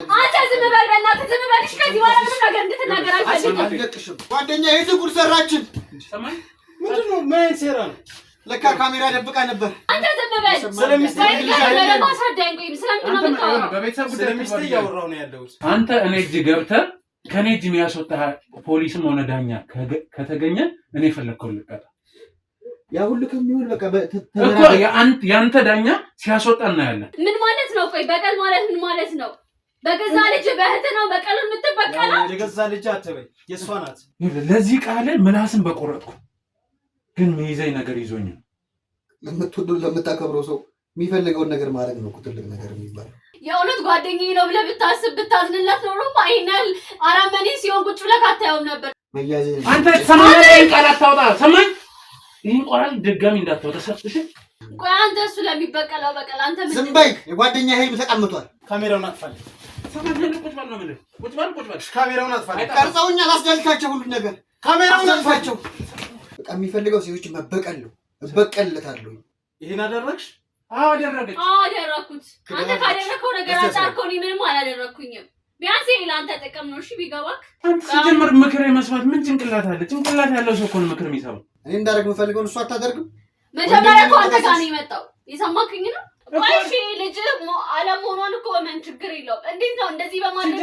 አንተ ዝም በል በእናትህ ዝም በልሽ። ከዚህ በኋላ ምንም ነገር እንድትናገር አልፈልግም። ጓደኛዬ ጉድ ሰራችን። ሰማኝ። ምንድነው? ምን ሴራ ነው? ለካ ካሜራ ደብቃ ነበር። አንተ ዝም በል። ስለሚስት እያወራሁ ነው ያለሁት። አንተ እኔ እጅ ገብተህ ከኔ እጅ የሚያስወጣህ ፖሊስም ሆነ ዳኛ ከተገኘ እኔ ፈለግከው ልቀጣ። ያ ሁሉ ከሚሆን በቃ እኮ ያንተ ዳኛ ሲያስወጣ እናያለን። ምን ማለት ነው? ቆይ በቀል ማለት ምን ማለት ነው? በገዛ ልጅ በእህት ነው በቀሉን የምትበቀለው? የገዛ ልጅ አትበይ፣ የእሷ ናት። ለዚህ ቃል ምላስን በቆረጥኩ ግን የሚይዘኝ ነገር ይዞኛል። ለምትወደው ለምታከብረው ሰው የሚፈልገውን ነገር ማድረግ ነው ትልቅ ነገር የሚባለው። የእውነት ጓደኛዬ ነው ብለህ ብታስብ ብታዝንለት ኖሮ አይናል አራመኔ ሲሆን ቁጭ ብለህ አታየውም ነበር። አንተ ሰማኝ ቃል አታውጣ። ሰማኝ ይሄን ቃል ድጋሚ እንዳታውጣ ሰጥሽ። ቆይ አንተ እሱ ለሚበቀለው በቀል አንተ ምን ዝም በይ። የጓደኛ ሄልም ተቀምጧል። ካሜራውን አጥፋልኝ። ሰማኝ ቁጭ በል ነው ማለት ቁጭ በል ካሜራውን አጥፋልኝ። ቀርጸውኛል። አስደልካቸው ሁሉ ነገር ካሜራውን አጥፋቸው። በቃ የሚፈልገው ሴቶች መበቀል ነው። እበቀልለታለሁ። ይሄን አደረግሽ? አዎ አደረገች። አደረኩት። አንተ ካደረከው ነገር አንጻርከው እኔ ምንም አላደረኩኝም። ቢያንስ ለአንተ ጥቅም ነው። እሺ ቢገባክ። አንተ ሲጀምር ምክር የመስማት ምን ጭንቅላት አለ? ጭንቅላት ያለው ሰው እኮ ነው ምክር የሚሰማው። እኔ እንዳደረግ የምፈልገውን እሱ አታደርግም። መጀመሪያ እኮ አንተ ጋር ነው የመጣው። የሰማክኝ ነው። እሺ ልጅ አለመሆኗን እኮ ምን ችግር የለውም። እንዴት ነው እንደዚህ በማድረግ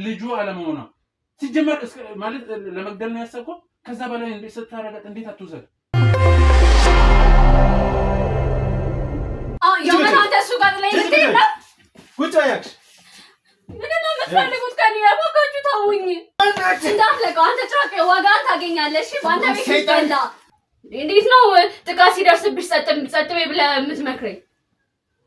ልጁ አለመሆኗ ሲጀመር ማለት ለመግደል ነው ያሰብከው? ከዛ በላይ እንዴት ስታረጋት እንዴት አትወሰድ? የመናተ እሱ ጋር ላይ እንዴት ነው? ቁጭ አያክሽ ምንድን ነው የምትፈልጉት ከኔ? እባካችሁ ተውኝ። እንዳትለቀው አንተ ጭራቅ ዋጋህን ታገኛለህ። እሺ በአንተ ቤት ይበላ። እንዴት ነው ጥቃት ሲደርስብሽ ጸጥ ብለህ የምትመክረኝ?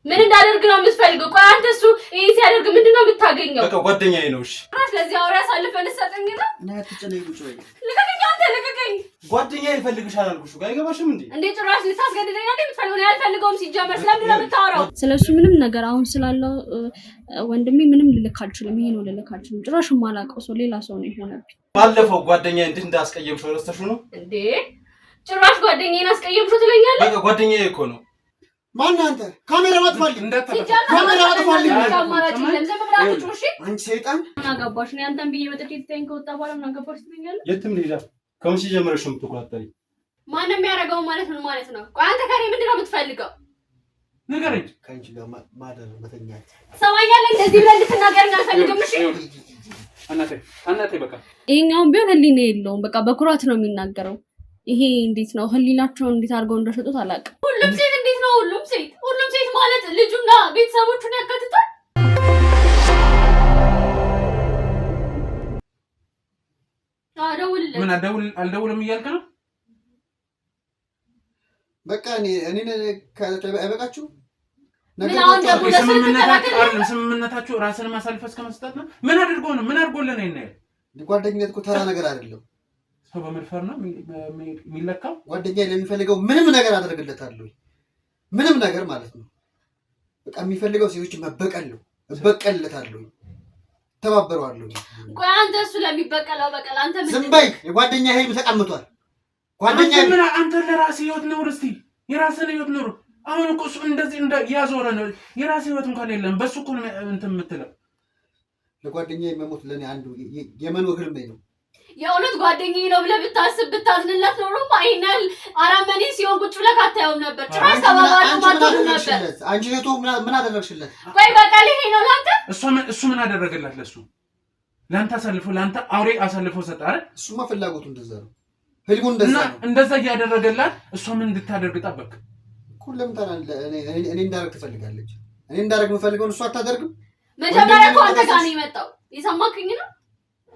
ምን እንዳደርግ ነው የምትፈልገው? ቆይ አንተ እሱ ይሄ ሲያደርግ ምንድን ነው የምታገኘው? በቃ ጓደኛዬ ነው። እሺ ስለዚህ አውራ አሳልፈህ ልትሰጠኝ ነው? እና አትጨነቂ። ቁጭ በይ። ልቀቀኝ አንተ ልቀቀኝ። ጓደኛዬ ይፈልግሻል አልኩሽ። አይገባሽም እንዴ? እንዴ ጭራሽ ልታስገድደኝ ነው የምትፈልገው? እኔ አልፈልገውም ሲጀመር። ስለምንድን ነው የምታወራው? ስለሱ ምንም ነገር አሁን ስላለው ወንድሜ ምንም ልልክ አልችልም። ይሄ ነው ልልክ አልችልም። ጭራሽ የማላውቀው ሰው ሌላ ሰው ነው የሆነብኝ። ባለፈው ጓደኛዬ እንዴት እንዳስቀየምሽው ረስተሽው ነው እንዴ? ጭራሽ ጓደኛዬን አስቀየምሽው ትለኛለህ? በቃ ጓደኛዬ እኮ ነው። ማን አንተ? ካሜራ ማጥፋልኝ። ካሜራ ማጥፋልኝ። አንቺ ሰይጣን ምን አገባሽ? ነው አንተን ብዬ መጥቼ ትተኸኝ ከወጣ በኋላ ምን አገባሽ ትለኛለህ? የትም ልሄዳ ከመቼ ጀምረሽ ነው የምትቆጣጠሪ? ማንም ያደርገው ማለት ምን ማለት ነው? ቆይ አንተ ከኔ ምንድን ነው የምትፈልገው? ንገረኝ። ከአንቺ ጋር ማደር መተኛት ሰማኛለህ? እንደዚህ ብለህ እንድትናገረኝ አልፈልግም። እሺ እናቴ በቃ ይሄኛውን ቢሆን ህሊና የለውም። በቃ በኩራት ነው የሚናገረው። ይሄ እንዴት ነው ህሊናቸውን እንዴት አድርገው እንደሸጡት አላውቅም። ሁሉም ሴት እንዴት ነው? ሁሉም ሴት ማለት ልጁና ቤተሰቦቹን ያካትታል። አደውልልህ። ምን አልደውልም እያልክ ነው? በቃ እኔ አይበቃችሁ ስምምነታችሁ ራስን ማሳልፈ እስከ መስጠት ነው። ምን አድርጎልህ ነው ይሄን? ጓደኝነት እኮ ተራ ነገር አይደለም። ሰው በመድፈር ነው የሚለካው። ጓደኛዬ ለሚፈልገው ምንም ነገር አደርግለታለሁ። ምንም ነገር ማለት ነው። በቃ የሚፈልገው ሴቶች መበቀል ነው። እበቀልለታለሁ፣ ተባበረዋለሁ። ቆይ አንተ እሱ ለሚበቀለው በቀል አንተ ምን? ዝም በይ። የጓደኛዬ ሄልም ተቀምጧል። ጓደኛዬ አንተ ለራስህ ህይወት ኑር እስቲ፣ የራስህን ህይወት ኑር። አሁን እኮ እሱ እንደዚህ ያዞረ ነው። የራስህ ህይወት እንኳን የለም። በሱ እኮ እንትን የምትለው ለጓደኛዬ መሞት ለኔ አንዱ የመኖር ህልሜ ነው። የእውነት ጓደኛዬ ነው ብለህ ብታስብ ብታዝንለት ኖሮ አይናል አራመኔ ሲሆን ቁጭ ብለህ አታየውም ነበር። ጭራሽ ተባባሉ ማጥፋት ነበር። አንቺ እህቱ ምን አደረግሽለት? ቆይ በቀል ይሄ ነው ላንተ? እሱ ምን አደረገላት? ላንተ ላንተ አውሬ አሳልፎ ሰጠ አይደል? እሱማ ፍላጎቱ እንደዛ ነው፣ ህልሙ እንደዛ ነው። እንደዛ እያደረገላት እሷ ምን እንድታደርግ ጠበቅ? ሁሉም እኔ እንዳደርግ ትፈልጋለች። እኔ እንዳደርግ የምፈልገውን እሱ አታደርግም። መጀመሪያ እኮ አንተ ጋር ነው የመጣው። የሰማክኝ ነው።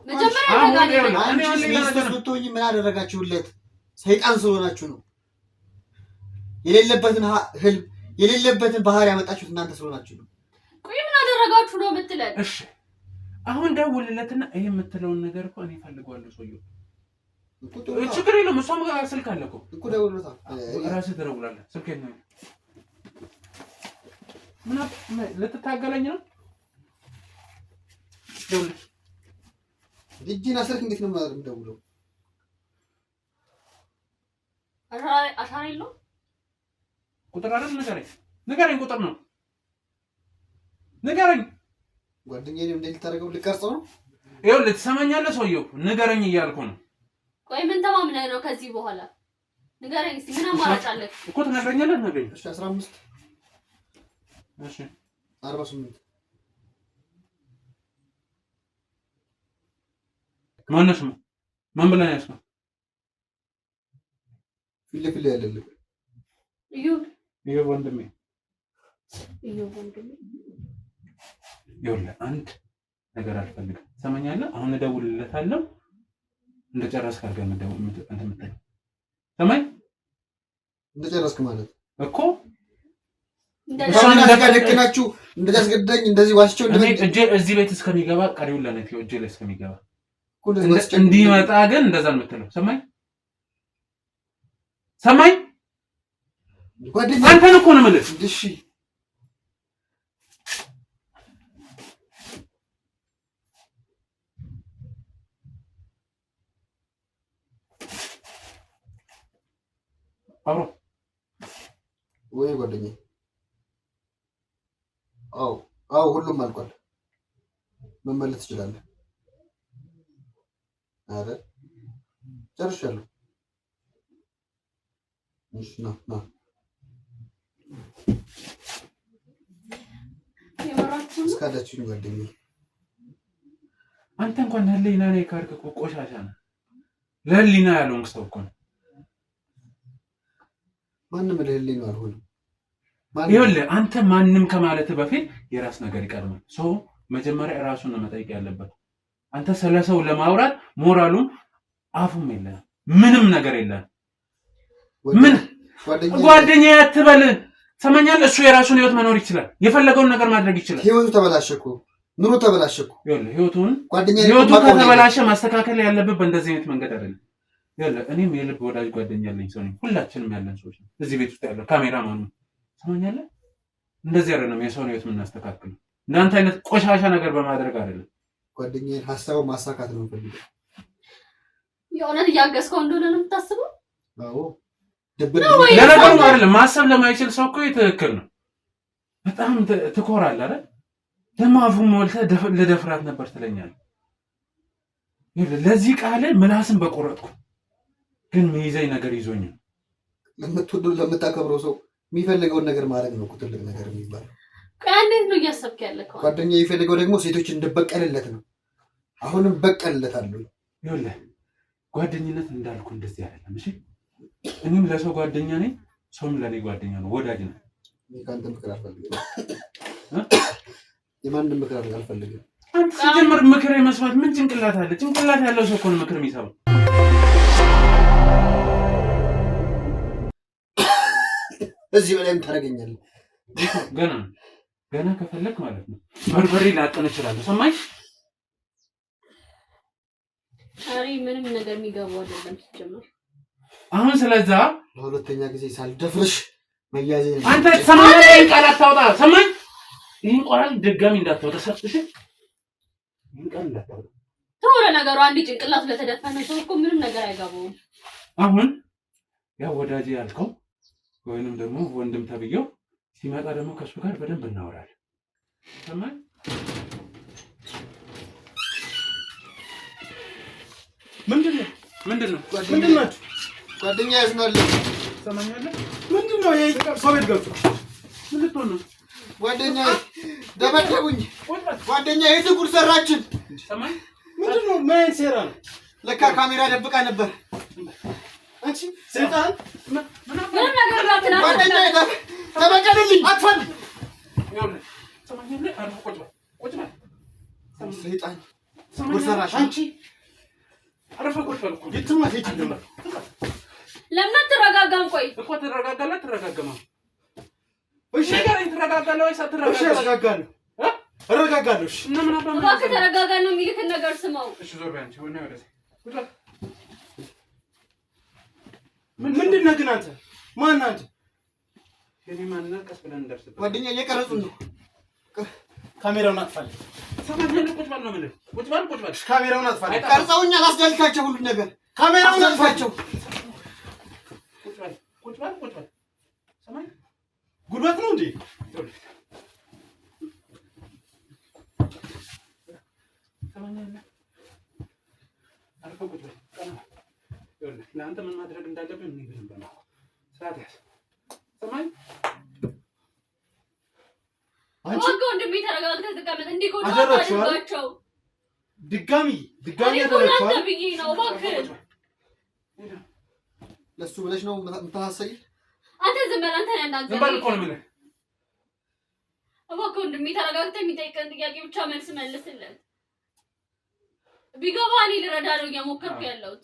መጀመሪያ ተጋኒ አንቺ ሚስት ስትሆኚ ምን አደረጋችሁለት? ሰይጣን ስለሆናችሁ ነው። የሌለበትን ህልም የሌለበትን ባህሪ ያመጣችሁት እናንተ ስለሆናችሁ ነው። ቆይ ምን አደረጋችሁ ነው የምትለን? እሺ አሁን ደውልለትና ይሄ የምትለውን ነገር እኮ እኔ ፈልጋለሁ። ሰውዬው ችግር የለውም። እሷም ስልክ አለ እኮ ደውልለታ። እራስህ ትደውላለህ። ስልኬን ነው ምን ልትታገለኝ ነው? ደውል ልጅና ስልክ እንዴት ነው የምደውለው? አሻራ የለው ቁጥር አይደል? ንገረኝ ቁጥር ነው ንገረኝ። ጓደኛዬ እንዴት ልታደርገው ልቀርጸው ነው? ይኸውልህ ትሰማኛለህ? ሰውዬው ንገረኝ እያልኩ ነው። ቆይ ምን ተማምነህ ነው? ከዚህ በኋላ ንገረኝ እስኪ ምን አማራጭ አለ እኮ ትነግረኛለህ? ንገረኝ። እሺ 15 እሺ 48 ማነው ስሙ? ማን ብለህ ነው ያዝከው? ፊት ያለልህ እዩ ወንድሜ። ይኸውልህ አንድ ነገር አልፈልግም። ትሰማኛለህ? አሁን እደውልለታለሁ። እንደጨረስክ አድርገህ እንትን የምትለኝ ሰማኝ። እንደጨረስክ ማለት እኮ እንደደከናችሁ እንደዚህ አስገድደኝ እንደዚህ ዋሽቸው እዚህ ቤት እስከሚገባ ቀሪውን ለኔ እጄ ላይ እስከሚገባ እንዲመጣ ግን እንደዛ ነው የምትለው። ሰማኝ ሰማኝ። አንተን እኮ ነው የምልህ። እሺ አብሮ ወይ ጓደኛዬ? አዎ ሁሉም አልቋል። መመለስ ትችላለህ። አረ ጨርሻለሁ። እሺ ና እስካዳችሁኝ ጓደኛዬ። አንተ እንኳን ለህሊና ነው የካርክ እኮ ቆሻሻ ነው። ለህሊና ያለውን ሰው እኮ ነው። ማንም ለህሊና አልሆነም። ይኸውልህ አንተ ማንም ከማለት በፊት የራስ ነገር ይቀድማል። ሰው መጀመሪያ ራሱን ነው መጠየቅ ያለበት። አንተ ስለሰው ለማውራት ሞራሉም አፉም የለም፣ ምንም ነገር የለም። ምን ጓደኛዬ አትበል። ሰማኛለህ? እሱ የራሱን ህይወት መኖር ይችላል። የፈለገውን ነገር ማድረግ ይችላል። ህይወቱ ተበላሸኩ፣ ኑሮ ተበላሸኩ። ይኸውልህ ህይወቱ ከተበላሸ ማስተካከል ያለበት በእንደዚህ አይነት መንገድ አይደለም። ይኸውልህ እኔም የልብ ወዳጅ ጓደኛ ያለኝ ሰው ነኝ። ሁላችንም ያለን ሰዎች ነን። እዚህ ቤት ውስጥ ያለው ካሜራማኑ ሰማኛለህ? እንደዚህ አይደለም የሰውን ህይወት የምናስተካክለው። እናንተ አይነት ቆሻሻ ነገር በማድረግ አይደለም። ጓደኛዬን ሀሳቡን ማሳካት ነው ፈልገው። የእውነት እያገዝከው እንደሆነ ነው የምታስበው? አዎ ለነገሩ አይደለም ማሰብ ለማይችል ሰው እኮ ትክክል ነው። በጣም ትኮራለህ አይደል? ደግሞ አፉን ሞልተህ ለደፍራት ነበር ትለኛለህ። ለዚህ ቃል ምላስን በቆረጥኩ ግን የሚይዘኝ ነገር ይዞኝ ነው። ለምትወደው ለምታከብረው ሰው የሚፈልገውን ነገር ማድረግ ነው ትልቅ ነገር የሚባለው። እንዴት ነው እያሰብክ ያለከው? ጓደኛዬ የፈለገው ደግሞ ሴቶች እንድበቀልለት ነው። አሁንም በቀልለታለሁ። ይኸውልህ ጓደኝነት እንዳልኩ እንደዚህ አይደለም። እሺ እኔም ለሰው ጓደኛ ነኝ፣ ሰውም ለኔ ጓደኛ ነው፣ ወዳጅ ነው። ከአንተ ምክር አልፈልግም። የማንም ምክር አልፈልግም። አንተ ሲጀምር ምክር የመስማት ምን ጭንቅላት አለ? ጭንቅላት ያለው ሰው እኮ ነው ምክር የሚሰማው። እዚህ በላይም ታደርገኛለህ። ገና ከፈለክ ማለት ነው በርበሬ ላጠን እችላለሁ። ሰማኝ? አሪ ምንም ነገር የሚገባው አይደለም ሲጀምር። አሁን ስለዛ ለሁለተኛ ጊዜ ሳልደፍርሽ መያዜ አንተ ሰማኝ ቃል አታውጣ። ሰማኝ? ይሄን ቃል ድጋሚ እንዳታወጣ ሰጥሽ። ይሄን ቃል እንዳታወጣ። ተው ለነገሩ አንዴ ጭንቅላቱ ለተደፈነ ሰው እኮ ምንም ነገር አይገባውም። አሁን ያው ወዳጄ ያልከው ወይንም ደግሞ ወንድም ተብየው ሲመጣ ደግሞ ከሱ ጋር በደንብ እናወራለን። ሰማኝ? ምንድነው ጓደኛ ያዝናል። ሰማኛለህ? ምንድነው ይሄ? ሰው ቤት ገብቶ ምን ልትሆን ነው? ጓደኛ ደበደቡኝ። ጓደኛ የት ጉድ ሰራችን? ሰማኝ? ምንድነው? ምን አይነት ሴራ ነው? ለካ ካሜራ ደብቃ ነበር። አንቺ ሰይጣን ምን ነገር ላትና ጓደኛ ተበቀልልኝ። አትፈል ይኸውልህ ሰማኛለህ? አርፎ ቁጭ በል ሰይጣን ጉድ ሰራሽ። አንቺ አርፎ ቁጭ በል እኮ የትም አትሄጂም። ለምን አትረጋጋም? ቆይ እኮ ትረጋጋለህ አትረጋጋም? እሺ ንገረኝ፣ ትረጋጋለህ ወይስ አትረጋጋም? እሺ እረጋጋለሁ። እረጋጋለሁ። እሺ እና ምን አባም እባክህ ተረጋጋ ነው የሚልክን ነገር ስማው። እሺ ዞር በይ አንቺ ወና ወደዚህ ቁጭ በል። ምንድን ነህ ግን አንተ? ማን አንተ? የኔ ማንነት ቀስ ብለን እንደርስበት። ጓደኛ እየቀረጹን ነው። ካሜራውን አጥፋልኝ። ሰማኛለህ? ቁጭ በል ነው የምልህ። ቁጭ በል። ካሜራውን አጥፋልኝ። ቀርጸውኛል። አስደልካቸው ሁሉ ነገር ካሜራውን አጥፋቸው። ቁጭ በል። ሰማኝ? ጉልበት ነው እንዴ? ትሰማኛለህ? አልፈው ቁጭ በል ቀና ይኸውልህ ለአንተ ምን ማድረግ እንዳለብን እኔ ብለን በማ ስርዓት ያዝ ሰማኝ አንቺ ወንድሜ ተረጋግተህ ተቀመጥ እንዲጎዳ አድርጋቸው ድጋሚ ያደረግሽው አንተ ብዬ ነው እባክህ ለሱ ብለሽ ነው የምታሳይ አንተ ዝም በል አንተ ያናገር ዝም በል እኮ ነው የምልህ እባክህ ወንድሜ ተረጋግተህ የሚጠይቀን ጥያቄ ብቻ መልስ መልስለት ቢገባ እኔ ልረዳ ነው እየሞከርኩ ያለሁት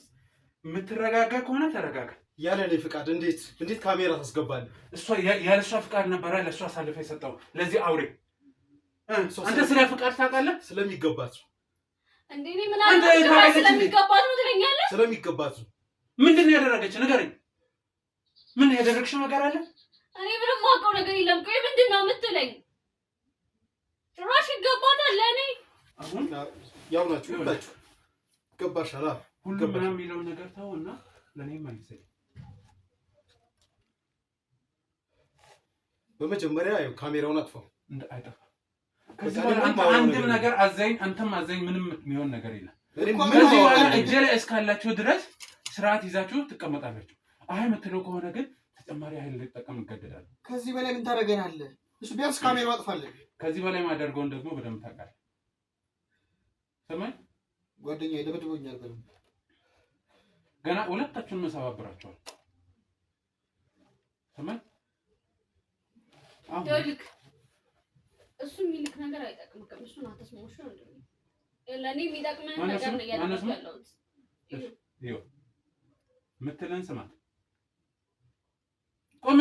የምትረጋጋ ከሆነ ተረጋጋ ያለ እኔ ፍቃድ እንዴት ካሜራ ታስገባለህ እሷ ያለ እሷ ፍቃድ ነበር ለእሷ አሳልፈ የሰጠው ለዚህ አውሬ አንተ ስለ ፍቃድ ታውቃለህ ስለሚገባት እንዴ እኔ ምን አልኩ ስለሚገባት ነው ትለኛለህ ስለሚገባት ምንድን ነው ያደረገች ንገረኝ ምን ያደረግሽው ነገር አለ እኔ ምንም ማውቀው ነገር የለም ቆይ ምንድን ነው የምትለኝ ጭራሽ ይገባታል ለእኔ አሁን ያው ናችሁ ሁላችሁ ገባሻል ሁሉም ምናምን የሚለው ነገር ተውና ለኔ መልሰኝ በመጀመሪያ ያው ካሜራውን አጥፋው አይጠፋ ከዚህ በኋላ አንድም ነገር አዘኝ አንተም አዘኝ ምንም የሚሆን ነገር የለም ከዚህ በኋላ እጄ ላይ እስካላችሁ ድረስ ስርዓት ይዛችሁ ትቀመጣላችሁ አይ የምትለው ከሆነ ግን ተጨማሪ ኃይል ልጠቀም እገደዳለሁ ከዚህ በላይ ምን ታደርገናለህ እሱ ቢያንስ ካሜራው አጥፋለህ ከዚህ በላይ ማደርገውን ደግሞ በደንብ ታውቃለህ ሰማይ ጓደኛዬ ደብድቦኛል በደንብ ገና ሁለታችሁን መሰባብራችኋል ሰማይ ይልክ እሱ የሚልክ ነገር አይጠቅምም እሱን አትስሞሽ ነው እንዴ ለኔ የሚጠቅም ነገር ነው ያለው ይሄ ምትለን ስማት ቆይ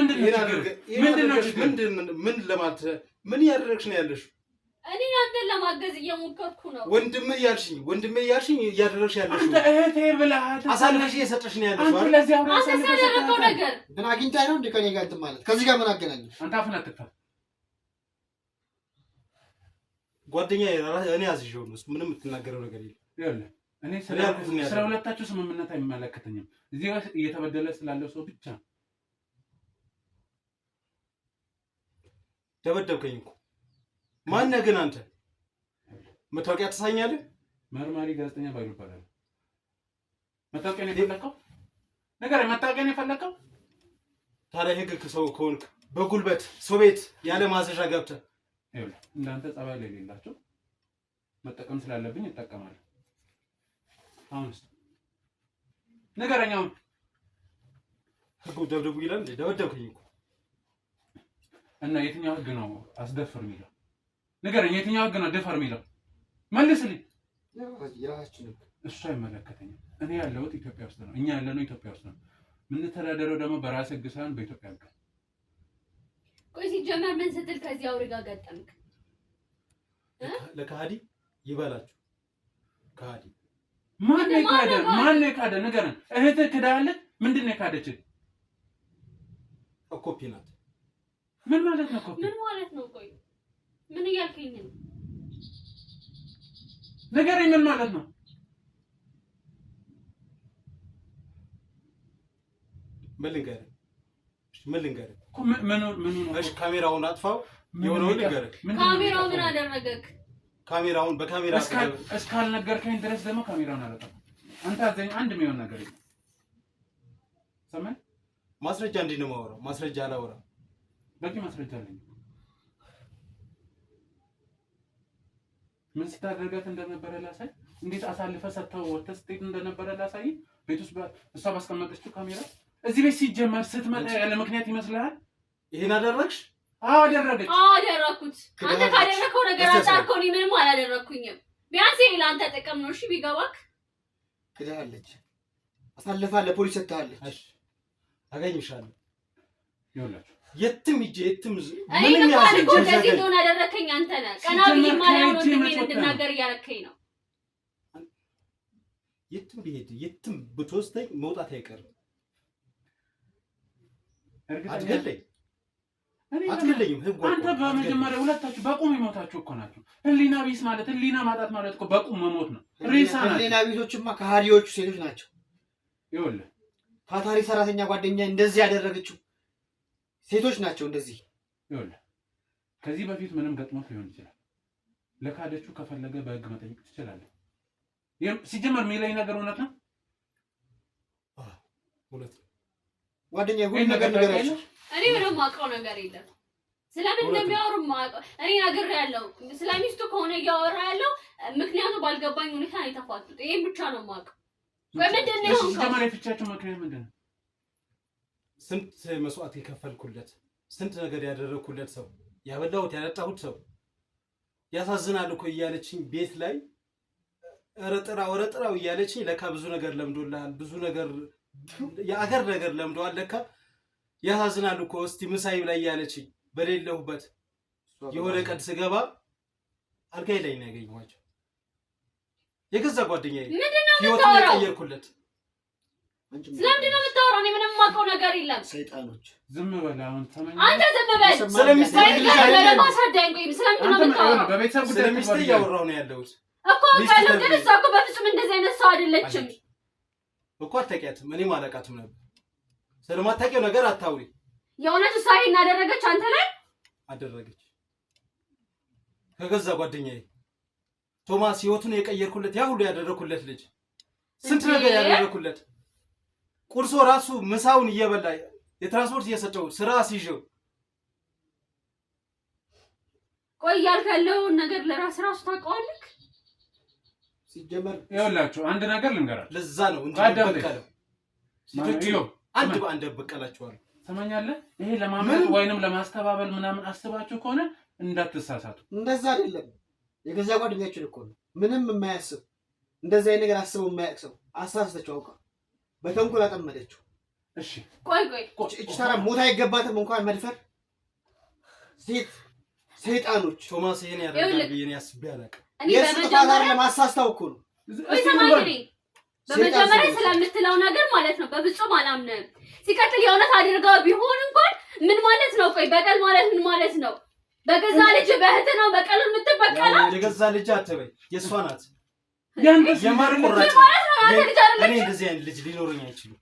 ምን ለማለት ምን ያደረግሽ ነው ያለሽ እኔ አንተን ለማገዝ እየሞከርኩ ነው ወንድሜ ያልሽኝ እያደረግሽ ያለሽ አንተ እህቴ ብለሃት አሳልፈሽ እየሰጠሽ ነው ያለሽ አንተ ለዚህ አሁን አንተ ያደረገው ነገር ግን አግኝታይ ነው እንደ ከኔ ጋር እንትን ማለት ከዚህ ጋር ምን አገናኘው አንተ አፍን አትክፈት ጓደኛዬ እኔ አዝዤው ነው ምንም የምትናገረው ነገር የለም ይኸውልህ እኔ ስለ ሁለታችሁ ስምምነት አይመለከተኝም እዚህ ጋር እየተበደለ ስላለው ሰው ብቻ ደበደብከኝ እኮ ማነህ ግን አንተ መታወቂያ ተሳኛለህ መርማሪ ጋዜጠኛ ባይሉ ይባላል መታወቂያ ነው የፈለከው ነገር መታወቂያ ነው የፈለከው ታዲያ ህግ ሰው ከሆንክ በጉልበት ሰው ቤት ያለ ማዘዣ ገብተህ ይኸውልህ እንዳንተ ጸባይ ላይ የሌላቸው መጠቀም ስላለብኝ እጠቀማለሁ አሁንስ ነገረኛው ህጉ ደብደቡ ይላል ደበደብከኝ እኮ እና የትኛው ህግ ነው አስደፍር የሚለው ነገረኛ የትኛው ህግ ነው ደፈር የሚለው መልስልኝ ያችን እሱ አይመለከተኝም እኔ ያለሁት ኢትዮጵያ ውስጥ ነው እኛ ያለነው ኢትዮጵያ ውስጥ ነው ምን ተዳደረው ደግሞ በራስ ህግ ሳይሆን በኢትዮጵያ ህግ ቆይ ሲጀመር ምን ስትል ከዚህ አውሬ ጋር ገጠምክ ለካዲ ይባላችሁ ካዲ ማን ካደ ነገረን እህት ክዳለች ምንድነው ካደች ኮፒ ናት ምን ማለት ነው ኮፒ ምን ማለት ነው ቆይ ምን እያልከኝ ነው ነገረኝ ምን ማለት ነው ምን ልንገርህ ምን እሺ ካሜራውን አጥፋው የሆነው ልንገርህ ካሜራው ምን አደረገክ ካሜራውን በካሜራ እስካልነገርከኝ ድረስ ደግሞ ካሜራውን አላጠፋም አንተ አዘኝ አንድ የሚሆን ነገር የለም ሰማይ ማስረጃ እንዴት ነው የማወራው ማስረጃ አላወራም በቂ ማስረጃ አለኝ ምን ስታደርጋት እንደነበረ ላሳይ እንዴት አሳልፈ ሰጥተው ወተህ ስትሄድ እንደነበረ ላሳይ ቤት ውስጥ እሷ ባስቀመጠችው ካሜራ እዚህ ቤት ሲጀመር ስትመጣ ያለ ምክንያት ይመስልሃል ይሄን አደረግሽ አዎ አደረገች አደረኩት አንተ ካደረከው ነገር አንጻርከው እኔ ምንም አላደረኩኝም ቢያንስ ለአንተ ጥቅም ነው እሺ ቢገባክ ክዳለች አሳልፋ ለፖሊስ ሰጥታለች እሺ አገኝሻለሁ ይኸውላችሁ የትም ሂጅ የትም ምንም ያልኩ እንደዚህ እንደሆነ አደረከኝ አንተ ነህ ቀና ብዬ ማርያም ነው እንድናገር እያረከኝ ነው የትም ቢሄድ የትም ብትወስደኝ መውጣት አይቀርም አትገለኝም ህግ አንተ በመጀመሪያ ሁለታችሁ በቁም ይሞታችሁ እኮ ናችሁ ህሊና ቢስ ማለት ህሊና ማጣት ማለት እኮ በቁም መሞት ነው ሬሳ ናቸው ህሊና ቢሶችማ ከሃዲዎቹ ሴቶች ናቸው ይኸውልህ ታታሪ ሰራተኛ ጓደኛ እንደዚህ ያደረገችው ሴቶች ናቸው እንደዚህ ይኸውልህ ከዚህ በፊት ምንም ገጥሞት ሊሆን ይችላል ለካደችው ከፈለገ በህግ መጠየቅ ትችላለህ ሲጀመር የሚለኝ ነገር እውነት ነው። እውነት ጓደኛዬ ሁሉ ነገር ንገራቸው። እኔ ምንም የማውቀው ነገር የለም። ስለምን እንደሚያወሩ የማውቀው እኔ ነግሬያለሁ። ስለሚስቱ ከሆነ እያወራ ያለው ምክንያቱ ባልገባኝ ሁኔታ ነው የተፋቱት። ይሄን ብቻ ነው የማውቀው። ምንድን ነው ሲጀመር የፍቻቸው ምክንያት ምንድን ነው? ስንት መስዋዕት የከፈልኩለት፣ ስንት ነገር ያደረኩለት ሰው፣ ያበላሁት ያጠጣሁት ሰው ያሳዝናል እኮ እያለችኝ ቤት ላይ ወረጥራው እያለችኝ ለካ ብዙ ነገር ለምዶልሃል፣ ብዙ ነገር የአገር ነገር ለምደዋል ለካ ያሳዝናል እኮ እስቲ ምሳይ ላይ እያለችኝ በሌለሁበት የሆነ ቀን ስገባ አልጋይ ላይ ነው ያገኘኋቸው። የገዛ ጓደኛዬ ህይወቱን የቀየርኩለት። ስለምንድን ነው የምታወራው? እኔ ምንም የማውቀው ነገር የለም። ሰይጣኖች ዝም በል አሁን ተመኝ። አንተ ዝም በል። ስለሚስቴ ለማሳደግ ወይ ስለምንድን ነው የምታወራው? በቤተሰብ ጉዳይ ስለሚስቴ እያወራሁ ነው ያለሁት እኮ ካለው ግን እሷ እኮ በፍጹም እንደዚህ አይነት ሰው አይደለችም እኮ። አታውቂያትም፣ እኔም አላውቃትም ነበር። ስለማታውቂው ነገር አታውሪ። የእውነት እሷ ይሄን አደረገች አንተ ላይ? አደረገች። ከገዛ ጓደኛዬ ቶማስ ህይወቱን የቀየርኩለት ያ ሁሉ ያደረኩለት ልጅ ስንት ነገር ያደረኩለት ቁርሶ ራሱ ምሳውን እየበላ የትራንስፖርት እየሰጠው ስራ ሲይዘው ቆይ ያልከለው ነገር ለራስ ራሱ ታውቀዋለህ። ሲጀመር ይኸውላችሁ አንድ ነገር ልንገራችሁ። ለዛ ነው እንዴ በቀለው ሲቶቹ አንድ በአንድ በቀላቸዋለሁ። ሰማኛለህ? ይሄ ለማመን ወይንም ለማስተባበል ምናምን አስባችሁ ከሆነ እንዳትሳሳቱ። እንደዛ አይደለም። የገዛ ጓደኛችን እኮ ነው ምንም የማያስብ እንደዚህ አይነት ነገር አስበው የማያውቅ ሰው አሳስተችው አውቃ በተንኮል አጠመደችው። እሺ ቆይ እቺ ታራ ሞት አይገባትም እንኳን መድፈር። ሰይጣኖች ቶማስ ይሄን ያደርጋል ብዬ ነው ያስብ ያላቀ የስጥፋታር ለማሳስታው እኮ ነው። በመጀመሪያ ስለምትለው ነገር ማለት ነው በፍጹም አላምንም። ሲቀጥል የእውነት አድርጋው ቢሆን እንኳን ምን ማለት ነው? ቆይ በቀል ማለት ምን ማለት ነው? በገዛ ልጅ በእህት ነው በቀል የምትበቀለው? የገዛ ልጅ አትበይ፣ የእሷ ናት። የማር ቁራጭ እኔ እንደዚህ አይነት ልጅ ሊኖረኝ አይችልም።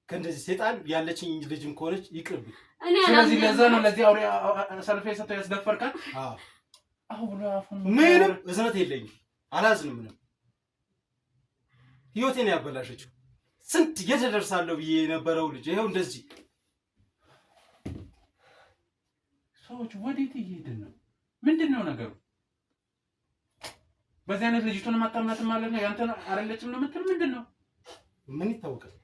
ከእንደዚህ ሰይጣን ያለችኝ ልጅም ከሆነች ይቅርብኝ። ስለዚህ ለዛ ነው ለዚህ አውሬ ሰልፌ ሰጥቶ ያስደፈርካት። ምንም እዝነት የለኝም፣ አላዝንም። ምንም ህይወቴን ያበላሸችው ስንት የተደርሳለሁ ብዬ የነበረው ልጅ ይሄው እንደዚህ። ሰዎች ወዴት እየሄድን ነው? ምንድን ነው ነገሩ? በዚህ አይነት ልጅቱን ማጣምናት ማለት ነው ያንተ አይደለችም ነው የምትል? ምንድን ነው? ምን ይታወቃል?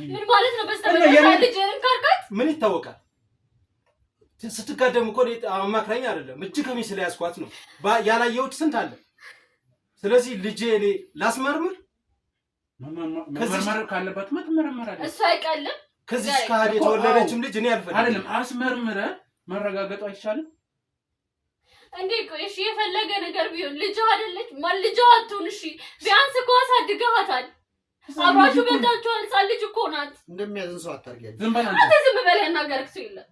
ምን ማለት ነው? በስተመጨረሻ ልጅን ካርካት ምን ይታወቃል? ስትጋደም እኮ አማክራኝ አይደለም እጅ ከሚስ ላይ ያስኳት ነው ያላየሁት ስንት አለ። ስለዚህ ልጄ እኔ ላስመርምር መመርመር ካለባት ትመረመራለች። እሱ አይቀልም። ከዚህ ከሃዲ የተወለደችም ልጅ እኔ አልፈልግም። አይደለም አስመርምረ መረጋገጡ አይቻልም እንዴ? ቆይ እሺ የፈለገ ነገር ቢሆን ልጅ አይደለች ማን ልጅ አትሁን። እሺ ቢያንስ እኮ አሳድገሃታል፣ አብራችሁ በልታችኋል። ሕፃን ልጅ እኮ ናት። እንደሚያዝን ሰው አታርጊያለሽ። ዝም በል አንተ ዝም በል። ያናገርክ ሰው የለም።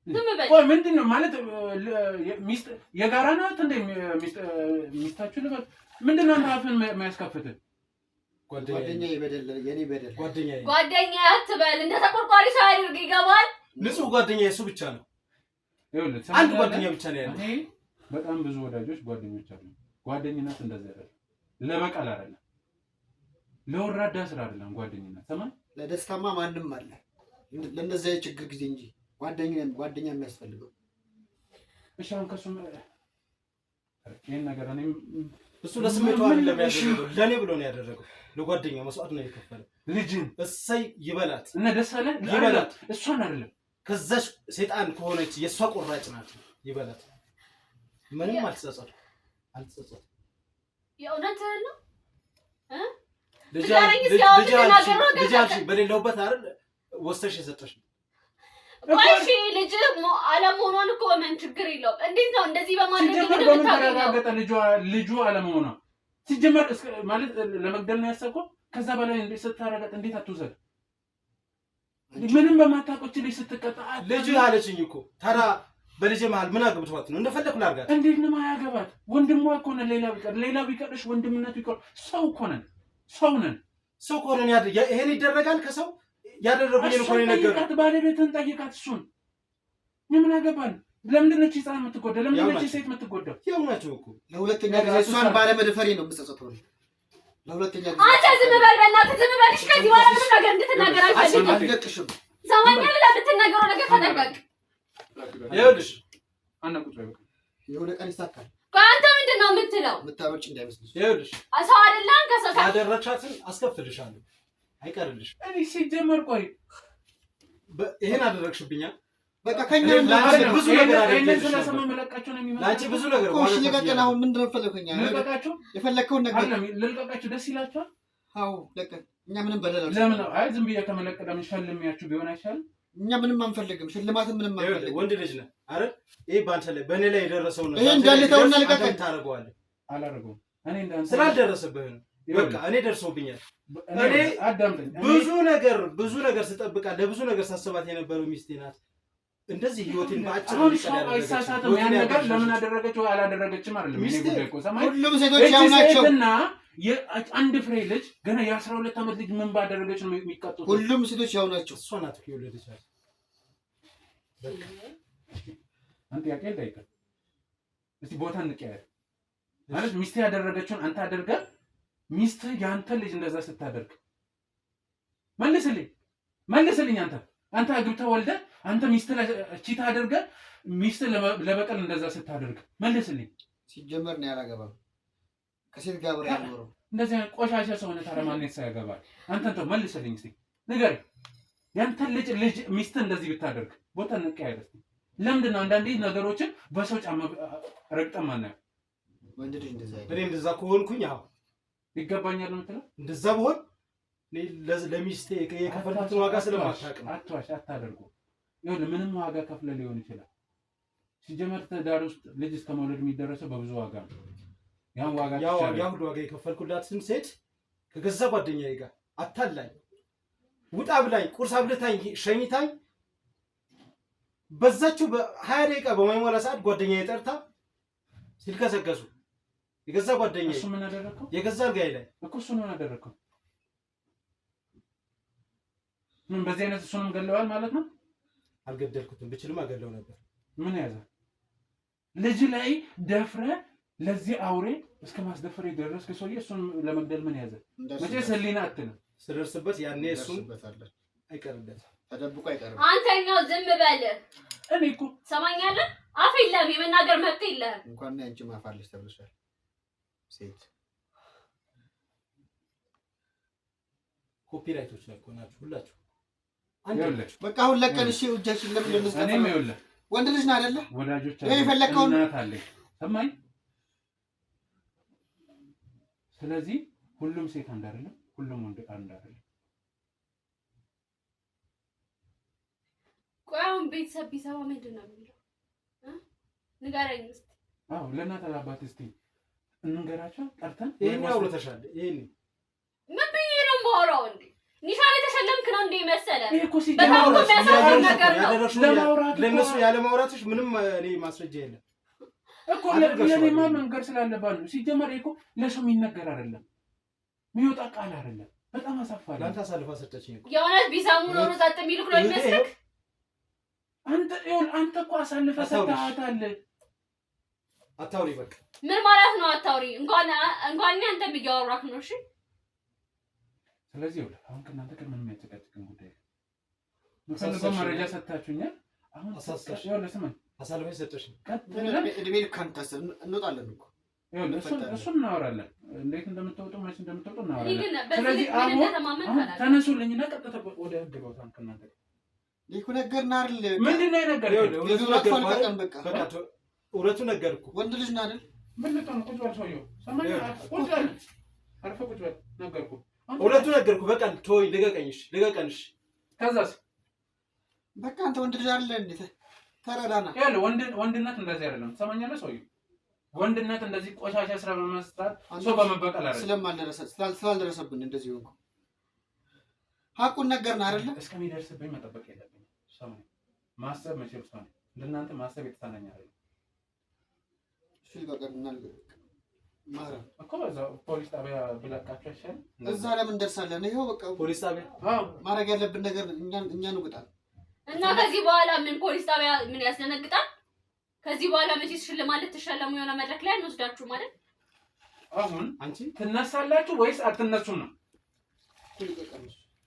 ዝም በል። ቆይ ምንድን ነው ማለት ሚስት የጋራ ናት እንዴ? ሚስታችሁ ልበል ምንድን ነው አፍን የሚያስከፍትህ? ጓደኛዬ በደል የኔ በደል ጓደኛዬ አትበል። እንደ ተቆርቋሪ ሰው አድርግ። ይገባል? ንጹህ ጓደኛዬ እሱ ብቻ ነው። አንድ ጓደኛ ብቻ ነው ያለው። እኔ በጣም ብዙ ወዳጆች ጓደኞች አሉ። ጓደኝነት እንደዚህ አይደለም። ለበቀል አይደለም፣ ለወራዳ ስራ አይደለም ጓደኝነት። ሰማን ለደስታማ ማንም አለ ለእንደዚያ ችግር ጊዜ እንጂ ጓደኛ የሚያስፈልገው። እሺ አሁን ከሱ ይሄን ነገር እኔ እሱ ለስሜቱ አይደለም ያደረገው፣ ለኔ ብሎ ነው ያደረገው። ለጓደኛው መስዋዕት ነው የከፈለው። ልጅን እሰይ ይበላት እና ደስ አለ ይበላት። እሷን አይደለም ከዛች ሰይጣን ከሆነች የሷ ቆራጭ ናት። ይበላት። ምንም አልተጸጸተም። የእውነትህን ነው ልጅ በሌለውበት አይደል ወስተሽ የሰጠሽ። እሺ ልጅ አለመሆኗን እኮ ምን ችግር የለውም። እንዴት ነው እንደዚህ በማድረግ ሲጀመር በምን ተረጋገጠ ልጁ አለመሆኗ? ሲጀመር ማለት ለመግደል ነው ያሰብከው? ከዛ በላይ እንዴት ስታረጋጥ እንዴት አትውሰድ? ምንም በማታውቁት ልጅ ስትቀጣ ልጅ አለችኝ እኮ። ታዲያ በልጅ መሀል ምን አግብቷት ነው? እንደፈለኩ ላርጋት። እንዴት ነው ማያገባት? ወንድሟ እኮ ነን። ሌላ ቢቀርሽ ወንድምነቱ ይቀር። ሰው እኮ ነን። ሰው እኮ ነን። ይሄን ይደረጋል ከሰው ያደረጉኝ እኮ ነው ነገር። ባለቤትን ጠይቃት። እሱን ምን አገባን? ለምንድን ነው ህፃን የምትጎዳው? ለምንድን ነው ሴት የምትጎዳው? ያው ናቸው እኮ። ለሁለተኛ ጊዜ እሷን ባለመድፈሬ ነው የምጸጸተው። ለሁለተኛ ጊዜ አንተ ዝም በል በእናትህ ዝም በል። እሺ ከዚህ በኋላ ምንም ነገር እንድትናገር አልፈልግም። አልለቅሽም። ሰማኛል። ለምትናገረው ነገር ተጠንቀቅ። ይኸውልሽ አናቁጥ በቃ የሆነ ቀን ይሳካል። አንተ ምንድን ነው የምትለው? የምታመልጭ እንዳይመስልሽ። ይኸውልሽ ሰው አይደለም ከሰው ያደረቻትን አስከፍልሻለሁ። አይቀርልሽ። እኔ ሲጀመር ቆይ ይሄን አደረግሽብኛል። በቃ ከኛ ብዙ ነገር አደረግሽ። ስለሰማ መለቃቸው ነው የሚመጣው። ላንቺ ብዙ ነገር ቆሽ ለቀቀን። አሁን ምንድን ነው ፈለከኛ? ልልቀቃቸው የፈለከውን ነገር አይደለም ልልቀቃቸው። ደስ ይላችኋል? አዎ ለቀን። እኛ ምንም በደል ለምን ነው? አይ ዝም ብዬ ከመለቀቅ ለምን ሸልሚያችሁ ቢሆን አይሻልም? እኛ ምንም አንፈልግም። ሽልማትም ምንም አንፈልግም። ወንድ ልጅ ነህ አይደል? ይሄ ባንተ ላይ በእኔ ላይ የደረሰው ነው። ይሄ እንዳልተውና ልቀቀን። ታረጋዋለህ። አላረገውም። እኔ እንዳንተ ስላልደረሰብህ ነው። በቃ እኔ ደርሶብኛል። እኔ አዳምጠኝ። ብዙ ነገር ስጠብቃት ለብዙ ነገር ሳስባት የነበረው ሚስቴ ናት። እንደዚህ ህይወቴን ባጭሩ አሁን ሰው አይሳሳትም። ያን ነገር ለምን አደረገችው አላደረገችም አይደለም የኔ ጉዳይ እኮ ሰማይ። ሁሉም ሴቶች ያው ናቸው። እና አንድ ፍሬ ልጅ ገና የ12 ዓመት ልጅ ምን ባደረገች ነው የሚቀጡት? ሁሉም ሴቶች ያው ናቸው። እሷ ናት የወለደች አይደል? በቃ አንተ ያቄ እንዳይቀር እስቲ ቦታ እንቀያየር ማለት ሚስቴ ያደረገችውን አንተ አድርገህ ሚስትህ ያንተ ልጅ እንደዛ ስታደርግ መልስልኝ። አንተ አግብተህ ወልደህ አንተ ሚስትህ ቺታ አድርገህ ሚስትህ ለበቀል እንደዛ ስታደርግ መልስልኝ። ሲጀመር ነው ያላገባም ከሴት ጋር ብር ያኖረው እንደዚህ ቆሻሻ ሰውነት አረማነት ሳያገባል አንተ ተው መልስልኝ እስቲ ንገር። ያንተ ልጅ ሚስትህ እንደዚህ ብታደርግ ቦታ እንቀያየር እስቲ። ለምንድን ነው አንዳንዴ ነገሮችን በሰው ጫማ ረግጠን ማናየው? ወንድ ልጅ እንደዛ እኔ እንደዛ ከሆንኩኝ አዎ ይገባኛል የምትለው እንደዛ በሆን ለሚስቴ የከፈልኩትን ዋጋ ስለማታውቅ ነው። አትዋሽ፣ አታደርጉ። ይኸውልህ ምንም ዋጋ ከፍለ ሊሆን ይችላል። ሲጀመር ትዳር ውስጥ ልጅ እስከ መውለድ የሚደረሰው በብዙ ዋጋ ነው። ያን ዋጋ ያ ሁሉ ዋጋ የከፈልኩላትን ሴት ከገዛ ጓደኛዬ ጋር አታላኝ ውጣ ብላኝ ቁርስ አብልታኝ ሸኝታኝ በዛችው በ20 ደቂቃ በማይሞላ ሰዓት ጓደኛዬ ጠርታ ሲልከሰከሱ የገዛ ጓደኛዬ እሱ ምን አደረከው? የገዛ አልጋዬ ላይ እኮ እሱ ምን አደረከው? ምን በዚህ አይነት እሱንም ገለዋል ማለት ነው? አልገደልኩትም። ብችልም አገለው ነበር። ምን ያዘ? ልጅ ላይ ደፍረ ለዚህ አውሬ እስከ ማስደፈር የደረስክ ሰውዬ እሱን ለመግደል ምን ያዘ? መቼስ ህሊና አትልም። ስደርስበት ያኔ እሱን አይቀርለትም። ተደብቆ አይቀርም። አንተኛው ዝም በል። እኔ እኮ ሰማኛለህ? አፍ የለህም፣ የመናገር መብት የለህም። እንኳን አንቺ ማፋለሽ ተብለሻል። ሴት ኮፒራይቶች ላይ ናችሁ ሁላችሁ። በቃ አሁን ለቀን እሺ፣ እጃችን ለምን ልንስጠፋ? እኔም ይኸውልህ ወንድ ልጅ ነው አይደለ? ወላጆች ይሄ የፈለከውን እናት አለኝ ሰማኝ። ስለዚህ ሁሉም ሴት አንድ አይደለም፣ ሁሉም ወንድ አንድ አይደለም። ቆይ አሁን ቤተሰብ ቢሰማ ምንድን ነው የሚለው? ንገረኝ እስኪ። አዎ ለእናት ለአባት እስኪ እንንገራቸው ጠርተን። ይሄን አውርተሻል። ይሄን ምን ብዬ ነው የማወራው እንዴ? ኒሻን የተሸለምክ ነው እንዴ መሰለ? ይሄ እኮ በጣም የሚያሳዝን ነገር ነው። ለማውራት ለነሱ ያለ ማውራትሽ ምንም እኔ ማስረጃ የለም እኮ ለኔማ መንገር ስላለባት ነው። ሲጀመር እኮ ለሰው የሚነገር አይደለም፣ የሚወጣ ቃል አይደለም። በጣም አሳፋሪ። ለአንተ አሳልፋ ሰጠችኝ እኮ። የእውነት ቢሰሙ ኖሮ ጸጥ የሚሉክ ነው የሚመስልክ? አንተ እኮ አሳልፈህ ሰጥተሃታል። አታውሪ በቃ። ምን ማለት ነው አታውሪ? እንኳን አንተ እያወራክ ነው። እሺ ስለዚህ ይኸውልህ አሁን ከእናንተ ጋር ምንም የሚያጨቃጭቅን ጉዳይ የምፈልገው መረጃ ሰጥታችሁኛል። አሁን አሳሳሽ ይኸውልህ ስማኝ፣ አሳልፈሽ ሰጠሽኝ። እድሜ ልክ አንታስብ እንወጣለን እኮ ይኸውልህ እሱን እናወራለን። እንዴት እንደምትወጡ መቼ እንደምትወጡ እናወራለን። ግን ስለዚህ አሁን ተነሱልኝና ቀጥታ ወደ ህግ ቦታ ከእናንተ ጋር ይሄ ነገርና አይደል? ምንድን ነው የነገርከኝ? እውነቱን ነገርኩ። ወንድ ልጅ ነው አይደል? ምን ልትሆን ቁጭ በል ሰውዬው። ሰማኝ፣ ቁጭ በል አርፈህ ቁጭ በል። ነገርኩህ፣ እውነቱን ነገርኩህ። በቃ ተወኝ፣ ልቀቀኝሽ። ከዛስ በቃ አንተ ወንድ ልጅ አይደል እንዴ? ተረዳና። ያለ ወንድነት እንደዚህ አይደለም። ትሰማኛለህ ሰውዬው? ወንድነት እንደዚህ ቆሻሻ ስራ በመስራት ሰው በመበቀል አይደለም። ስላልደረሰብን እንደዚህ ሆንኩ። ሀቁን ነገርና አይደለ? እስከሚደርስብኝ መጠበቅ የለብኝም። ሰማኝ፣ ማሰብ መቼም ሰው ነኝ። ለእናንተ ማሰብ የተሳነኝ አይደለም። እሺ በቀርና ማረም እኮ በዛው ፖሊስ ጣቢያ ብለቃቸው አይሻልም? እዛ ለምን እንደርሳለን? ይሄው በቃ ፖሊስ ጣቢያ ማድረግ ያለብን ነገር እኛን ውጣል። እና ከዚህ በኋላ ምን ፖሊስ ጣቢያ ምን ያስደነግጣል? ከዚህ በኋላ መቼስ ሽልማት ልትሸለሙ የሆነ መድረክ ላይ እንወስዳችሁ ማለት አሁን አንቺ ትነሳላችሁ ወይስ አትነሱም ነው?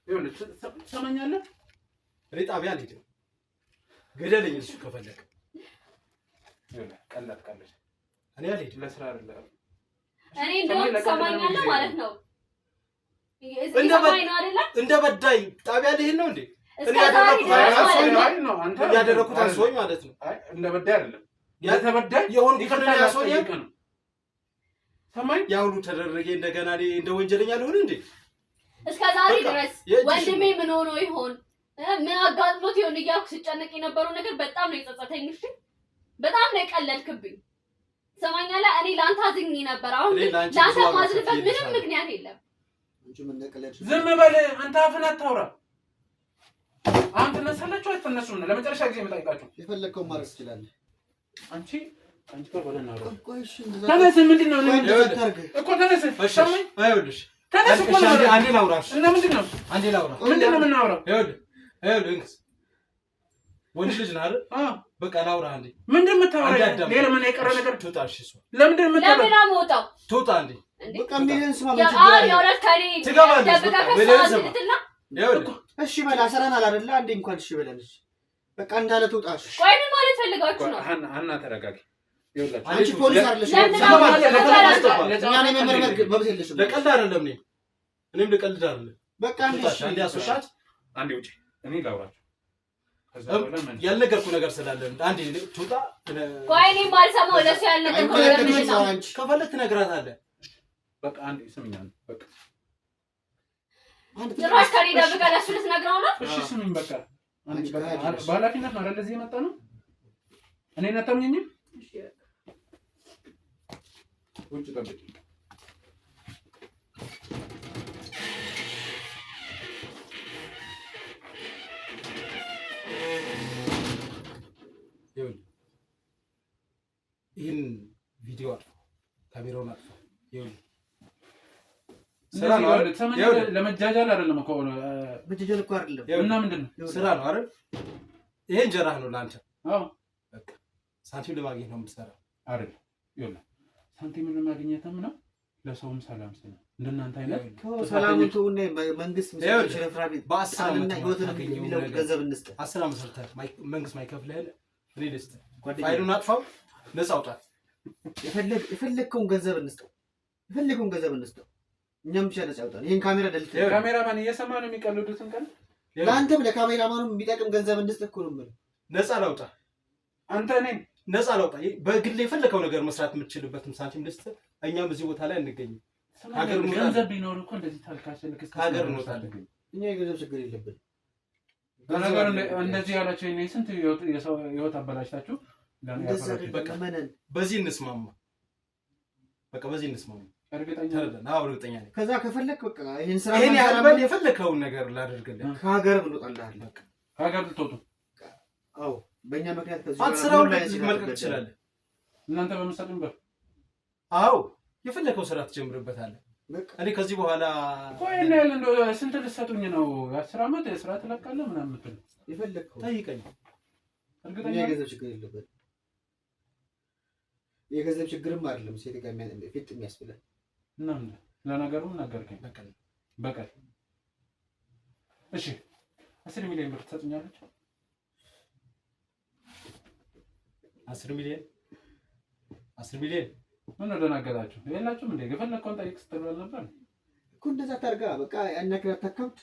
ይኸውልህ ትሰማኛለህ? እኔ ጣቢያ አልሄድም። ገደለኝ እሱ ከፈለክ። ይኸውልህ ቀለድ እኔ አልሄድም። ለስራ አይደለም። እኔ እንደውም ትሰማኛለህ ማለት ነው። እንደ በዳይ ጣቢያ ልሄድ ነው እንዴ? እኔ ያደረኩት አንሶኝ ማለት ነው። አይ እንደ በዳይ አይደለም። የተበዳይ የሆን ይከርና ያሶኝ ነው። ሰማኝ ያ ሁሉ ተደረገ እንደገና እንደ ወንጀለኛ ልሆን እንዴ? እስከ ዛሬ ድረስ ወንድሜ ምን ሆኖ ይሆን ምን አጋጥሞት ይሆን እያልኩ ስጨነቅ የነበረው ነገር በጣም ነው የጸጸተኝ። እሺ በጣም ነው የቀለድክብኝ። ሰማኛለህ? እኔ ላንተ አዝኜ ነበር። አሁን ላንተ ማዝንበት ምንም ምክንያት የለም። ዝም በል አንተ አፍን አታውራ። አሁን ትነሳላችሁ አትነሱም ነው ለመጨረሻ ጊዜ የምጠይቃችሁ። የፈለከውን ማድረግ ትችላለህ። አንቺ ጋር በለና ነው። ተነስ። ምንድን ነው እኮ ተነስ። ሰማኝ አይወልሽ ተነስ እኮ ነው። አንዴ ላውራሽ እና ምንድን ነው የምናወራው? ይኸውልህ ወንድ ልጅ ነህ አይደል? በቃ ላውራ አንዴ። ምንድን ነው የምታወራው? ሌላ ምን የቀረ ነገር? ትውጣ። እሺ እሱ ለምንድን ነው የምወጣው? ትውጣ አንዴ። በቃ ሚሊዮን ስማ እሺ በል አሰራናል አይደለ? አንዴ እንኳን እሺ በለንሽ። በቃ እንዳለ ትውጣ። ቆይ ምን ማለት ፈልጋችሁ ነው? ሀና ተረጋጊ። አንቺ ፖሊስ አይደለሽ። እኛን የመመርመር መብት የለሽም። ለቀልድ አይደለም። እኔም ለቀልድ አይደለም። በቃ አንዴ አስወጣት። አንዴ ውጪ። እኔ ላውራችሁ ያልነገርኩህ ነገር ስላለ አንዴ ትውጣ። ቆይ እኔ ማልሰማው ለሱ ያልነገርኩህ ነገር ምንድን ነው? ከፈለክ ትነግራታለህ። በቃ አንዴ ስሚኝ። በቃ ጭራሽ ከኔ ደብቀህ ለሱ ልትነግረው ነው? እሺ ስሚኝ። በቃ በኃላፊነት ነው አይደል? እዚህ የመጣ ነው። እኔን አታምኚኝም? ውጭ ጠብቂ። ይህን ቪዲዮ ካሜራውን አጥፋ። ስራ ነው አይደል? ለመጃጃል አይደለም እኮ መጃጃል እኮ አይደለም። እና ምንድን ነው ስራ ነው አይደል? ይሄ እንጀራህ ነው ለአንተ። አዎ በቃ ሳንቲም ለማግኘት ነው የምትሰራው አይደል? ይኸውልህ ሳንቲም ለማግኘትም ነው ለሰውም ሰላም ስለ እንደናንተ አይነት ሰላሙን ተውና መንግስት ምስል ሽረፍራቢ በአሳልና ህይወትን የሚለው ገንዘብ እንስጥ። 10 ዓመት ሰርተህ መንግስት ማይከፍልህ ሪል ስቴት ፋይሉን አጥፋው፣ ነፃ አውጣት። የፈለግከውን ገንዘብ እንስጠው። የፈለግከውን ገንዘብ እንስጠው። እኛም ብቻ ነፃ አውጣን። ይሄን ካሜራ ደልት ካሜራማን እየሰማ ነው የሚቀልዱትን ቀን ለአንተም ለካሜራማኑም የሚጠቅም ገንዘብ እንስጥ እኮ ነው የምልህ። ነፃ ላውጣ። አንተ እኔን ነፃ ላውጣ። በግል የፈለከው ነገር መስራት የምትችልበትም ሳንቲም ልስጥ። እኛም እዚህ ቦታ ላይ እንገኝም። ሀገር ገንዘብ ቢኖር እኮ እንደዚህ ታልካሸልክ ሀገር እንወጣለን። እኛ የገንዘብ ችግር የለብን። ነገር እንደዚህ ያላችሁ እኔ ስንት የሰው ህይወት አበላሽታችሁ በዚህ እንስማማ። በቃ በዚህ እንስማማ። እርግጠኛ ነኝ። አዎ እርግጠኛ ነኝ። ከዛ ከፈለክ በቃ ይሄን ስራ ይሄን ያልበል የፈለከውን ነገር ላደርግልህ። ከሀገር እንወጣለን። በቃ ከሀገር ልትወጡ? አዎ በእኛ ምክንያት ከዚህ አንተ ስራውን ላይ መልቀቅ ትችላለህ። እናንተ በመሰጡበት አዎ የፈለከው ስራ ትጀምርበታለህ። እኔ ከዚህ በኋላ ቆይ እና ያለ እንደው ስንት ልትሰጡኝ ነው? 10 ዓመት የስራ ትለቃለህ ምናምን የምትል የፈለከው ጠይቀኝ። እርግጠኛ የገንዘብ ችግር የለብን። የገንዘብ ችግርም አይደለም ሴት ጋር ፊት የሚያስብለን እና ለነገሩ ነገርከኝ። በቀል እሺ 10 ሚሊዮን ብር ትሰጡኛለች? 10 ሚሊዮን ምን ደናገራችሁ? የላችሁም እንዴ? የፈለከውን ጠይቅ ስትባል ነበር እኮ። እንደዛ ታርጋ በቃ ያናክራ ተከብት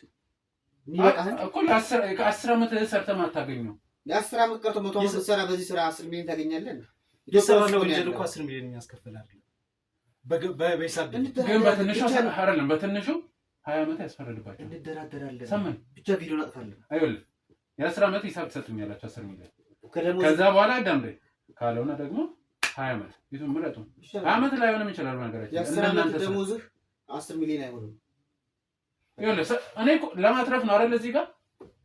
ይበቃል እኮ። ከ10 ዓመት ሰርተህ ማታገኘው የ10 ዓመት ቀርቶ 100 ዓመት ስትሰራ በዚህ ስራ 10 ሚሊዮን ታገኛለህ። የሰራነው ወንጀል እኮ 10 ሚሊዮን የሚያስከፍላል። በሂሳብ ግን በትንሹ አይደለም፣ በትንሹ 20 ዓመት ያስፈርድባቸው። እንደራደራለን። ሰማን ብቻ ቪዲዮ እናጥፋለን። አይወል የ10 ዓመት ሂሳብ ትሰጡኛላችሁ 10 ሚሊዮን። ከዛ በኋላ አዳምሬ ካልሆነ ደግሞ 20 ዓመት ይሁን ምረጡ። 20 ዓመት ላይ ሆነም ይችላል ነገራችን። የ10 ዓመት ደሞዝህ 10 ሚሊዮን አይሆንም። ይኸውልህ እኔ ለማትረፍ ነው አይደል? እዚህ ጋር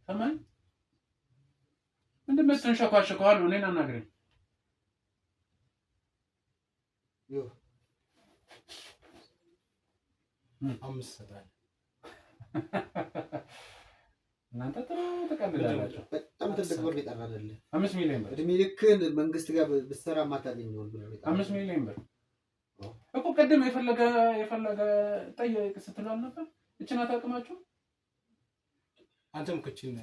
ሰማኝ። ምንድን ነው ተንሸኳሸኳል? እኔን አናግረኝ። ዮ 5 ሰጣለህ እናንተ ተቀበላላችሁ። በጣም ትልቅ ብር ይጠራል። 5 ሚሊዮን ብር እድሜ ልክህን መንግስት ጋር ብትሰራ ማታገኘው ብር 5 ሚሊዮን ብር እኮ ቀደም የፈለገ ጠይቅ ስትሏል ነበር። እቺን አታውቅማችሁ? አንተም እቺን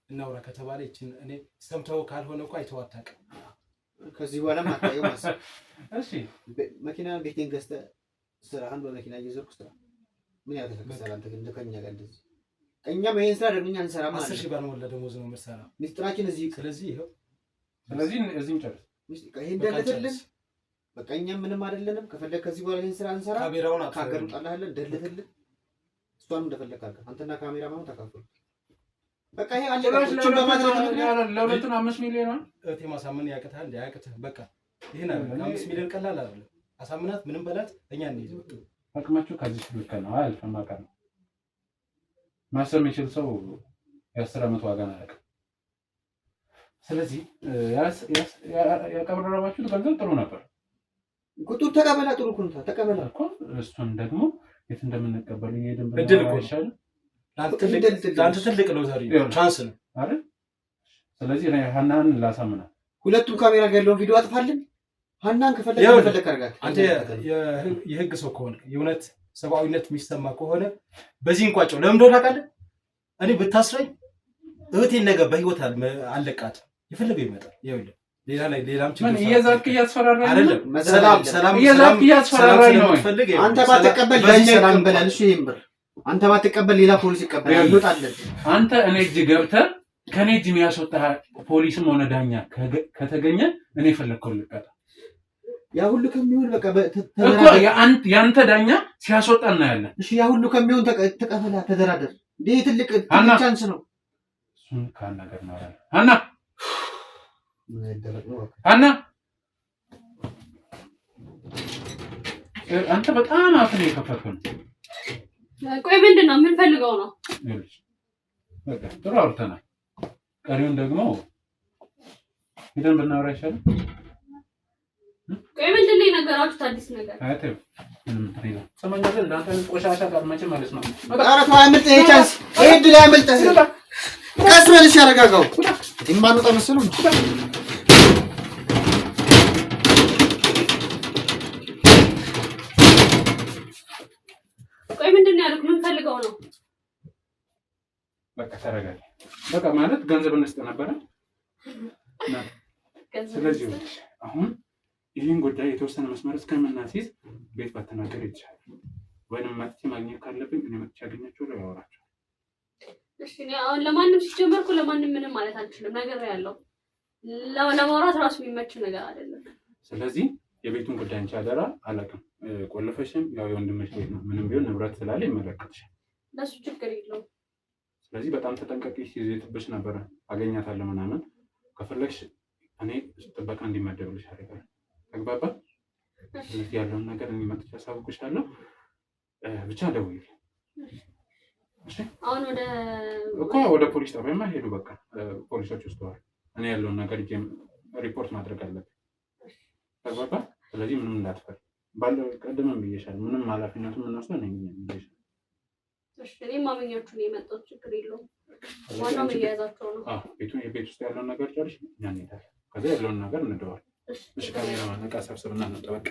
እናውራ ከተባለ እቺን እኔ ሰምተው ካልሆነ እኮ አይተው አታውቅም። ከዚህ በኋላ ማታየው ማለት እሺ መኪና ቤቴን ገዝተህ ስራ አንድ መኪና እየዘርኩ ስራ ምን ያደርግልሃል? አንተ ግን ለከኛ ጋር እንደዚህ እኛም ይሄን ስራ ደግኛ እንሰራም ማለት 10 ሺህ ባልሞላ ደሞዝ ነው የምትሰራ። ሚስጥራችን እዚህ ስለዚህ ይሄው እዚህም ጨርስ። ይሄ እንደልትልን በቃ እኛም ምንም አይደለንም። ከፈለክ ከዚህ በኋላ ይሄን ስራ እንሰራ ካሜራውን ካገር እንጣላለን ደልትልን እሷንም እንደፈለክ አድርገህ አንተና ካሜራማኑ ተካፈሉ። በቃ ይሄ አለ ለሁለቱን በማድረግ ለሁለቱን 5 ሚሊዮን ነው እቴ ማሳመን ያቅታል እንደ ያቅትህ በቃ ይሄን አይደል 5 ሚሊዮን ቀላል አይደለም። አሳምናት ምንም በላት እኛ እንይዝ በቃ አቅማችሁ ከዚህ ልክ ነው አልፈማ ቀር ነው ማሰብ የሚችል ሰው የ10 ዓመት ዋጋ ነው ያውቃል። ስለዚህ ያቀብራራባችሁት ገንዘብ ጥሩ ነበር። ቁጥር ተቀበላ ጥሩ ኩንታ ተቀበላ እኮ እሱን ደግሞ የት እንደምንቀበል ይሄድን እድል እኮ ይሻል ለአንተ ትልቅ ሎተሪ ቻንስ ነው አይደል? ስለዚህ እኔ ሀናን ላሳምናት። ሁለቱም ካሜራ ጋር ያለውን ቪዲዮ አጥፋልን። ሀናን ከፈለክ አድርጋት። አንተ የህግ ሰው ከሆነ የእውነት ሰብአዊነት የሚሰማ ከሆነ በዚህ እንቋጨው። ለምን እንደሆነ ታውቃለህ? እኔ ብታስረኝ እህቴን ነገ በህይወት አለቃት የፈለገው ይመጣል። ይኸውልህ ሌላም ችግር ምን እየዛቅ እያስፈራራኝ አይደለም። ሰላም እየዛቅ እያስፈራራኝ ነው። አንተ ባትቀበል ለኛ ይቀበላል። እሺ ይምር አንተ ባትቀበል ሌላ ፖሊስ ይቀበላል። ይወጣለን። አንተ እኔ እጅ ገብተህ ከኔ እጅ የሚያስወጣ ፖሊስም ሆነ ዳኛ ከተገኘ እኔ ፈለግከው ልቀጣ። ያ ሁሉ ከሚሆን በቃ እኮ ያንተ ዳኛ ሲያስወጣ እናያለን። እሺ ያ ሁሉ ከሚሆን ተቀበላ፣ ተደራደር። ይሄ ትልቅ ቻንስ ነው። እሱን ካና ጋር ነው አና አና አንተ በጣም አፍን የከፈትከው ነው። ቆይ ምንድነው? ምን ፈልገው ነው? በቃ ጥሩ አውርተናል። ቀሪውን ደግሞ ሄደን ብናወራ ይሻላል። ቆይ ምንድነው የነገራችሁት አዲስ ነገር? አይተው ምንም ትሪላ ሰማኛለ እንዳንተ ቆሻሻ ጋር መቼ ማለት ነው። ኧረ ተው አምልጥ። ይሄ ቻንስ ይሄ ድል ያመልጥህ። ቀስ ብለሽ ያረጋጋው ይማኑ ተመስሉ ቆይ ምንድነው ያልኩ? ምን ፈልገው ነው? በቃ ተረጋጋ። በቃ ማለት ገንዘብ እንስጥ ነበረ። ስለዚህ አሁን ይህን ጉዳይ የተወሰነ መስመር እስከምናስይዝ ቤት ባትናገር ይቻላል። ወይንም መጥቼ ማግኘት ካለብኝ እኔ መጥቼ አገኛቸዋለሁ፣ ያወራቸዋል። እሺ እኔ አሁን ለማንም ሲጀመርኩ ለማንም ምንም ማለት አልችልም። ነገር ያለው ለማውራት ራሱ የሚመች ነገር አይደለም። ስለዚህ የቤቱን ጉዳይ አንቺ አደራ አላውቅም። ቆልፈሽም ያው የወንድምሽ ቤት ነው። ምንም ቢሆን ንብረት ስላለ ይመለከትሻል። ለሱ ችግር የለውም። ስለዚህ በጣም ተጠንቀቂ። ሲይዝብሽ ነበረ አገኛታለሁ ምናምን ከፈለግሽ እኔ ጥበቃ እንዲመደብልሽ አደርጋለሁ። ተግባባ? ስለዚህ ያለውን ነገር እኔ መጥቼ አሳውቅሻለሁ። ብቻ ደውዪልኝ። እሺ አሁን ወደ ፖሊስ ጣቢያማ ሄዱ። በቃ ፖሊሶች ወስደዋል። እኔ ያለውን ነገር ሪፖርት ማድረግ አለብኝ። ተግባባ? ስለዚህ ምንም እንዳትፈሪ። ቀድመን ብዬሻለሁ። ምንም ኃላፊነቱን የምንወስደው እኔ ብዬሻለሁ። እሺ እኔም ማመኛችሁ ነው የመጣሁት። ችግር የለውም። ዋናው መያያዛቸው ነው። የቤት ውስጥ ያለውን ነገር ጨርሽ፣ እኛ እንሄዳለን። ከዛ ያለውን ነገር እንደዋል። እሺ ካሜራማን ዕቃ ሰብስብና እንጠበቅ።